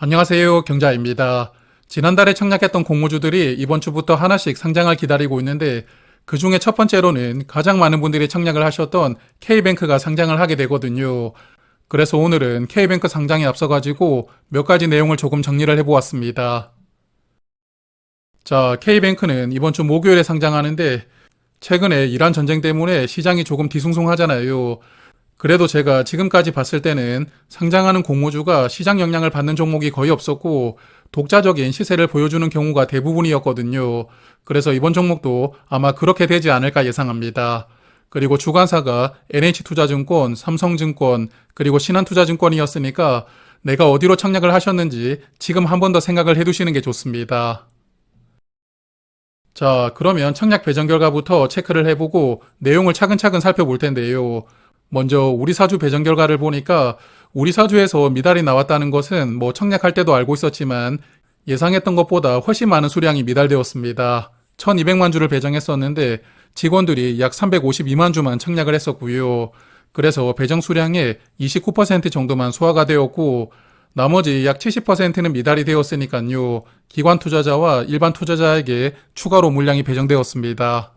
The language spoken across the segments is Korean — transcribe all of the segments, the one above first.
안녕하세요. 경자입니다. 지난달에 청약했던 공모주들이 이번 주부터 하나씩 상장을 기다리고 있는데 그 중에 첫 번째로는 가장 많은 분들이 청약을 하셨던 K뱅크가 상장을 하게 되거든요. 그래서 오늘은 K뱅크 상장에 앞서가지고 몇 가지 내용을 조금 정리를 해보았습니다. 자, K뱅크는 이번 주 목요일에 상장하는데 최근에 이란 전쟁 때문에 시장이 조금 뒤숭숭하잖아요. 그래도 제가 지금까지 봤을 때는 상장하는 공모주가 시장 영향을 받는 종목이 거의 없었고 독자적인 시세를 보여주는 경우가 대부분이었거든요. 그래서 이번 종목도 아마 그렇게 되지 않을까 예상합니다. 그리고 주관사가 NH투자증권, 삼성증권, 그리고 신한투자증권이었으니까 내가 어디로 청약을 하셨는지 지금 한 번 더 생각을 해두시는 게 좋습니다. 자, 그러면 청약 배정 결과부터 체크를 해보고 내용을 차근차근 살펴볼 텐데요. 먼저 우리 사주 배정 결과를 보니까 우리 사주에서 미달이 나왔다는 것은 뭐 청약할 때도 알고 있었지만 예상했던 것보다 훨씬 많은 수량이 미달되었습니다. 1200만 주를 배정했었는데 직원들이 약 352만 주만 청약을 했었고요. 그래서 배정 수량의 29% 정도만 소화가 되었고 나머지 약 70%는 미달이 되었으니까요. 기관 투자자와 일반 투자자에게 추가로 물량이 배정되었습니다.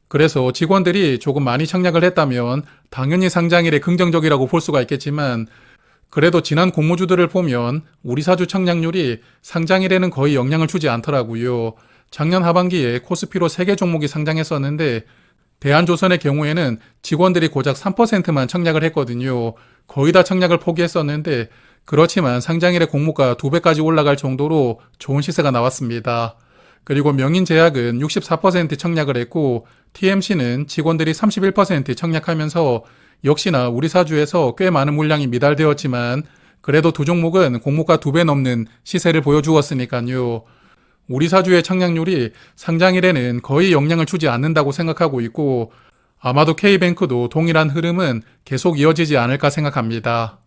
그래서 직원들이 조금 많이 청약을 했다면 당연히 상장일에 긍정적이라고 볼 수가 있겠지만 그래도 지난 공모주들을 보면 우리 사주 청약률이 상장일에는 거의 영향을 주지 않더라고요. 작년 하반기에 코스피로 3개 종목이 상장했었는데 대한조선의 경우에는 직원들이 고작 3%만 청약을 했거든요. 거의 다 청약을 포기했었는데 그렇지만 상장일에 공모가 2배까지 올라갈 정도로 좋은 시세가 나왔습니다. 그리고 명인제약은 64% 청약을 했고 TMC는 직원들이 31% 청약하면서 역시나 우리 사주에서 꽤 많은 물량이 미달되었지만 그래도 두 종목은 공모가 2배 넘는 시세를 보여주었으니까요. 우리 사주의 청약률이 상장일에는 거의 영향을 주지 않는다고 생각하고 있고 아마도 K뱅크도 동일한 흐름은 계속 이어지지 않을까 생각합니다.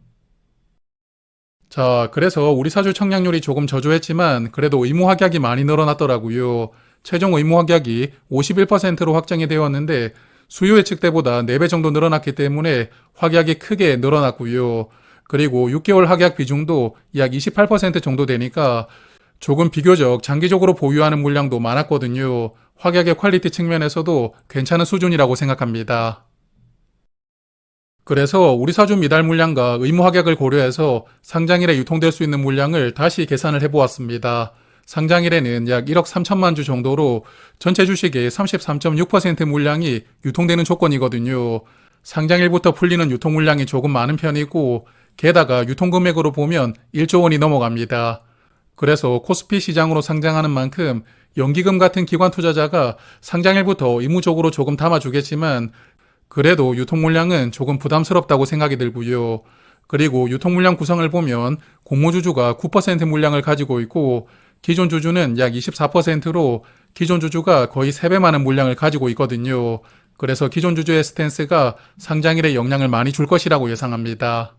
자, 그래서 우리 사주 청약률이 조금 저조했지만 그래도 의무 확약이 많이 늘어났더라고요. 최종 의무 확약이 51%로 확정이 되었는데 수요 예측 때보다 4배 정도 늘어났기 때문에 확약이 크게 늘어났고요. 그리고 6개월 확약 비중도 약 28% 정도 되니까 조금 비교적 장기적으로 보유하는 물량도 많았거든요. 확약의 퀄리티 측면에서도 괜찮은 수준이라고 생각합니다. 그래서 우리 사주 미달 물량과 의무 확약을 고려해서 상장일에 유통될 수 있는 물량을 다시 계산을 해보았습니다. 상장일에는 약 1억 3천만 주 정도로 전체 주식의 33.6% 물량이 유통되는 조건이거든요. 상장일부터 풀리는 유통 물량이 조금 많은 편이고 게다가 유통금액으로 보면 1조 원이 넘어갑니다. 그래서 코스피 시장으로 상장하는 만큼 연기금 같은 기관 투자자가 상장일부터 의무적으로 조금 담아주겠지만 그래도 유통 물량은 조금 부담스럽다고 생각이 들고요. 그리고 유통 물량 구성을 보면 공모주주가 9% 물량을 가지고 있고 기존 주주는 약 24%로 기존 주주가 거의 3배 많은 물량을 가지고 있거든요. 그래서 기존 주주의 스탠스가 상장일에 영향을 많이 줄 것이라고 예상합니다.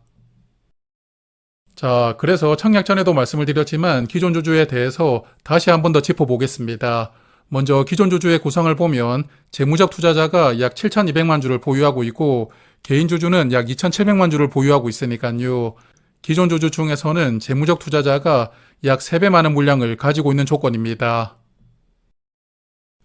자, 그래서 청약 전에도 말씀을 드렸지만 기존 주주에 대해서 다시 한 번 더 짚어보겠습니다. 먼저 기존 주주의 구성을 보면 재무적 투자자가 약 7,200만 주를 보유하고 있고 개인 주주는 약 2,700만 주를 보유하고 있으니까요. 기존 주주 중에서는 재무적 투자자가 약 3배 많은 물량을 가지고 있는 조건입니다.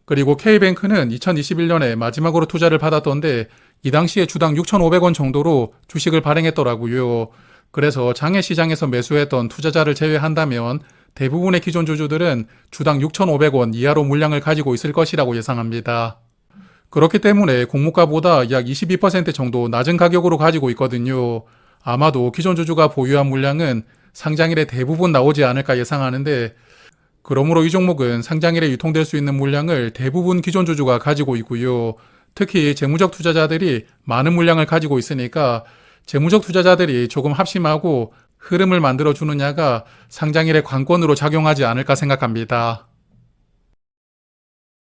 그리고 K뱅크는 2021년에 마지막으로 투자를 받았던데 이 당시에 주당 6,500원 정도로 주식을 발행했더라고요. 그래서 장외 시장에서 매수했던 투자자를 제외한다면 대부분의 기존 주주들은 주당 6,500원 이하로 물량을 가지고 있을 것이라고 예상합니다. 그렇기 때문에 공모가보다 약 22% 정도 낮은 가격으로 가지고 있거든요. 아마도 기존 주주가 보유한 물량은 상장일에 대부분 나오지 않을까 예상하는데 그러므로 이 종목은 상장일에 유통될 수 있는 물량을 대부분 기존 주주가 가지고 있고요. 특히 재무적 투자자들이 많은 물량을 가지고 있으니까 재무적 투자자들이 조금 합심하고 흐름을 만들어 주느냐가 상장일의 관건으로 작용하지 않을까 생각합니다.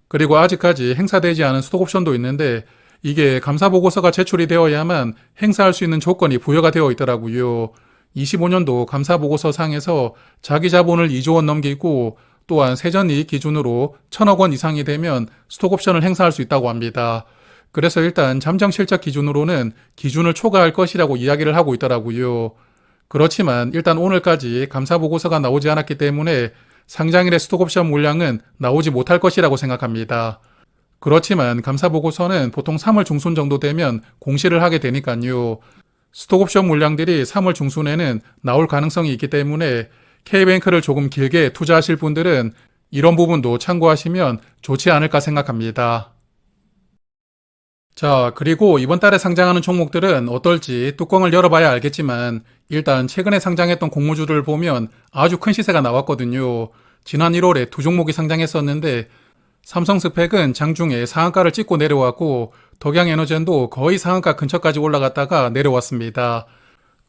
그리고 아직까지 행사되지 않은 스톡옵션도 있는데 이게 감사보고서가 제출이 되어야만 행사할 수 있는 조건이 부여가 되어 있더라고요. 25년도 감사보고서 상에서 자기 자본을 2조 원 넘기고 또한 세전이익 기준으로 1,000억 원 이상이 되면 스톡옵션을 행사할 수 있다고 합니다. 그래서 일단 잠정 실적 기준으로는 기준을 초과할 것이라고 이야기를 하고 있더라고요. 그렇지만 일단 오늘까지 감사보고서가 나오지 않았기 때문에 상장일의 스톡옵션 물량은 나오지 못할 것이라고 생각합니다. 그렇지만 감사보고서는 보통 3월 중순 정도 되면 공시를 하게 되니까요. 스톡옵션 물량들이 3월 중순에는 나올 가능성이 있기 때문에 K뱅크를 조금 길게 투자하실 분들은 이런 부분도 참고하시면 좋지 않을까 생각합니다. 자, 그리고 이번 달에 상장하는 종목들은 어떨지 뚜껑을 열어봐야 알겠지만 일단 최근에 상장했던 공모주를 보면 아주 큰 시세가 나왔거든요. 지난 1월에 두 종목이 상장했었는데 삼성스펙은 장중에 상한가를 찍고 내려왔고 덕양에너젠도 거의 상한가 근처까지 올라갔다가 내려왔습니다.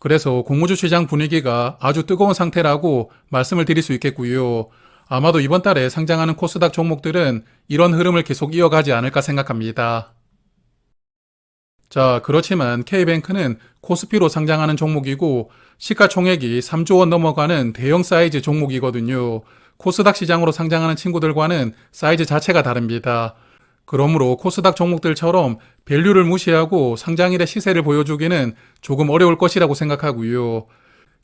그래서 공모주 시장 분위기가 아주 뜨거운 상태라고 말씀을 드릴 수 있겠고요. 아마도 이번 달에 상장하는 코스닥 종목들은 이런 흐름을 계속 이어가지 않을까 생각합니다. 자, 그렇지만 K뱅크는 코스피로 상장하는 종목이고 시가총액이 3조 원 넘어가는 대형 사이즈 종목이거든요. 코스닥 시장으로 상장하는 친구들과는 사이즈 자체가 다릅니다. 그러므로 코스닥 종목들처럼 밸류를 무시하고 상장일의 시세를 보여주기는 조금 어려울 것이라고 생각하고요.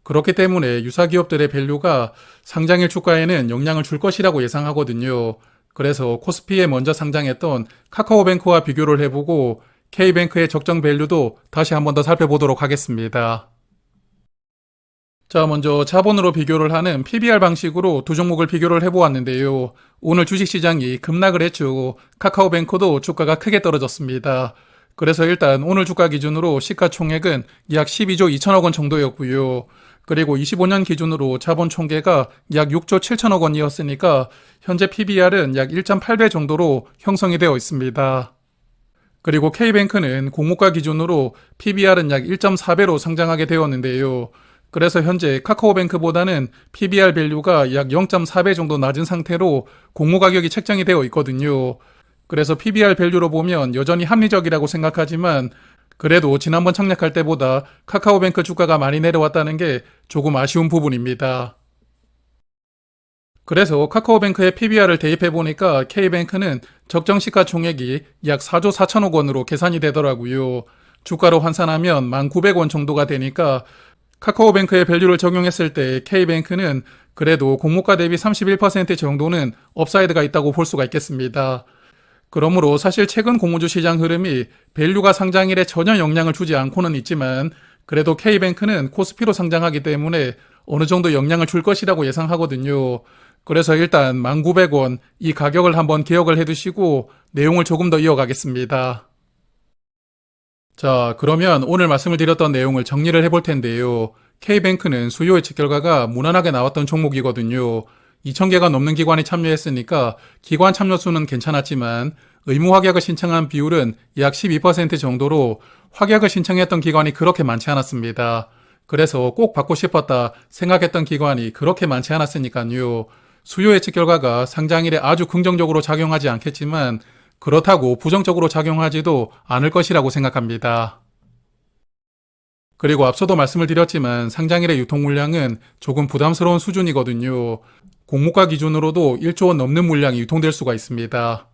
그렇기 때문에 유사 기업들의 밸류가 상장일 주가에는 영향을 줄 것이라고 예상하거든요. 그래서 코스피에 먼저 상장했던 카카오뱅크와 비교를 해보고 K뱅크의 적정 밸류도 다시 한 번 더 살펴보도록 하겠습니다. 자, 먼저 자본으로 비교를 하는 PBR 방식으로 두 종목을 비교를 해보았는데요. 오늘 주식시장이 급락을 했죠. 카카오뱅크도 주가가 크게 떨어졌습니다. 그래서 일단 오늘 주가 기준으로 시가총액은 약 12조 2천억 원 정도였고요. 그리고 25년 기준으로 자본 총계가 약 6조 7천억 원이었으니까 현재 PBR은 약 1.8배 정도로 형성이 되어 있습니다. 그리고 K뱅크는 공모가 기준으로 PBR은 약 1.4배로 상장하게 되었는데요. 그래서 현재 카카오뱅크보다는 PBR 밸류가 약 0.4배 정도 낮은 상태로 공모 가격이 책정이 되어 있거든요. 그래서 PBR 밸류로 보면 여전히 합리적이라고 생각하지만 그래도 지난번 청약할 때보다 카카오뱅크 주가가 많이 내려왔다는 게 조금 아쉬운 부분입니다. 그래서 카카오뱅크의 PBR을 대입해보니까 K뱅크는 적정 시가총액이 약 4조 4천억 원으로 계산이 되더라고요. 주가로 환산하면 1,900원 정도가 되니까 카카오뱅크의 밸류를 적용했을 때 K뱅크는 그래도 공모가 대비 31% 정도는 업사이드가 있다고 볼 수가 있겠습니다. 그러므로 사실 최근 공모주 시장 흐름이 밸류가 상장일에 전혀 영향을 주지 않고는 있지만 그래도 K뱅크는 코스피로 상장하기 때문에 어느 정도 영향을 줄 것이라고 예상하거든요. 그래서 일단 1,900원 이 가격을 한번 기억을 해두시고 내용을 조금 더 이어가겠습니다. 자, 그러면 오늘 말씀을 드렸던 내용을 정리를 해볼 텐데요. K뱅크는 수요 예측 결과가 무난하게 나왔던 종목이거든요. 2,000개가 넘는 기관이 참여했으니까 기관 참여 수는 괜찮았지만 의무 확약을 신청한 비율은 약 12% 정도로 확약을 신청했던 기관이 그렇게 많지 않았습니다. 그래서 꼭 받고 싶었다 생각했던 기관이 그렇게 많지 않았으니까요. 수요 예측 결과가 상장일에 아주 긍정적으로 작용하지 않겠지만 그렇다고 부정적으로 작용하지도 않을 것이라고 생각합니다. 그리고 앞서도 말씀을 드렸지만 상장일의 유통 물량은 조금 부담스러운 수준이거든요. 공모가 기준으로도 1조 원 넘는 물량이 유통될 수가 있습니다.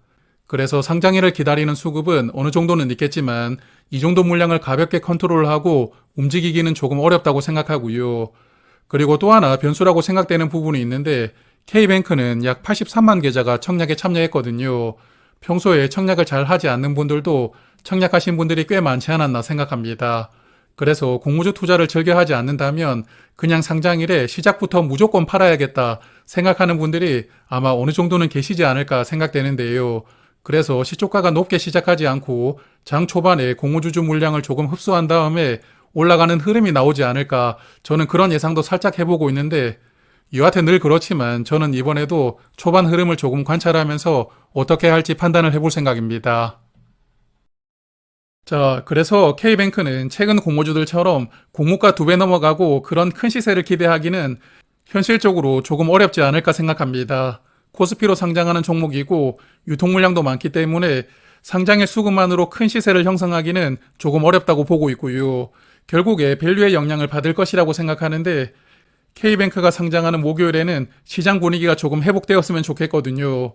그래서 상장일을 기다리는 수급은 어느 정도는 있겠지만 이 정도 물량을 가볍게 컨트롤하고 움직이기는 조금 어렵다고 생각하고요. 그리고 또 하나 변수라고 생각되는 부분이 있는데 K뱅크는 약 83만 계좌가 청약에 참여했거든요. 평소에 청약을 잘 하지 않는 분들도 청약하신 분들이 꽤 많지 않았나 생각합니다. 그래서 공모주 투자를 즐겨 하지 않는다면 그냥 상장일에 시작부터 무조건 팔아야겠다 생각하는 분들이 아마 어느 정도는 계시지 않을까 생각되는데요. 그래서 시초가가 높게 시작하지 않고 장 초반에 공모주주 물량을 조금 흡수한 다음에 올라가는 흐름이 나오지 않을까 저는 그런 예상도 살짝 해보고 있는데 여하튼 늘 그렇지만 저는 이번에도 초반 흐름을 조금 관찰하면서 어떻게 할지 판단을 해볼 생각입니다. 자, 그래서 K뱅크는 최근 공모주들처럼 공모가 2배 넘어가고 그런 큰 시세를 기대하기는 현실적으로 조금 어렵지 않을까 생각합니다. 코스피로 상장하는 종목이고 유통 물량도 많기 때문에 상장의 수급만으로 큰 시세를 형성하기는 조금 어렵다고 보고 있고요. 결국에 밸류의 영향을 받을 것이라고 생각하는데 K뱅크가 상장하는 목요일에는 시장 분위기가 조금 회복되었으면 좋겠거든요.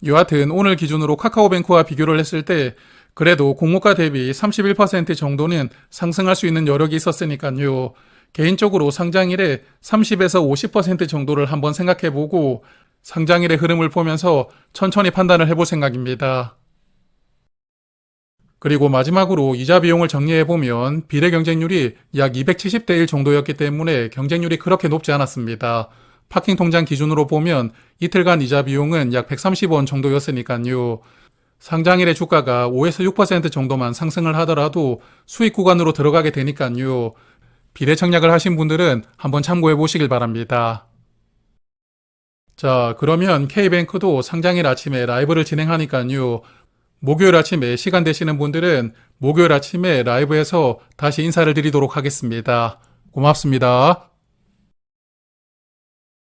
여하튼 오늘 기준으로 카카오뱅크와 비교를 했을 때 그래도 공모가 대비 31% 정도는 상승할 수 있는 여력이 있었으니까요. 개인적으로 상장일에 30에서 50% 정도를 한번 생각해보고 상장일의 흐름을 보면서 천천히 판단을 해볼 생각입니다. 그리고 마지막으로 이자 비용을 정리해보면 비례 경쟁률이 약 270대 1 정도였기 때문에 경쟁률이 그렇게 높지 않았습니다. 파킹 통장 기준으로 보면 이틀간 이자 비용은 약 130원 정도였으니까요. 상장일의 주가가 5에서 6% 정도만 상승을 하더라도 수익 구간으로 들어가게 되니까요. 비례 청약을 하신 분들은 한번 참고해 보시길 바랍니다. 자, 그러면 K뱅크도 상장일 아침에 라이브를 진행하니까요. 목요일 아침에 시간 되시는 분들은 목요일 아침에 라이브에서 다시 인사를 드리도록 하겠습니다. 고맙습니다.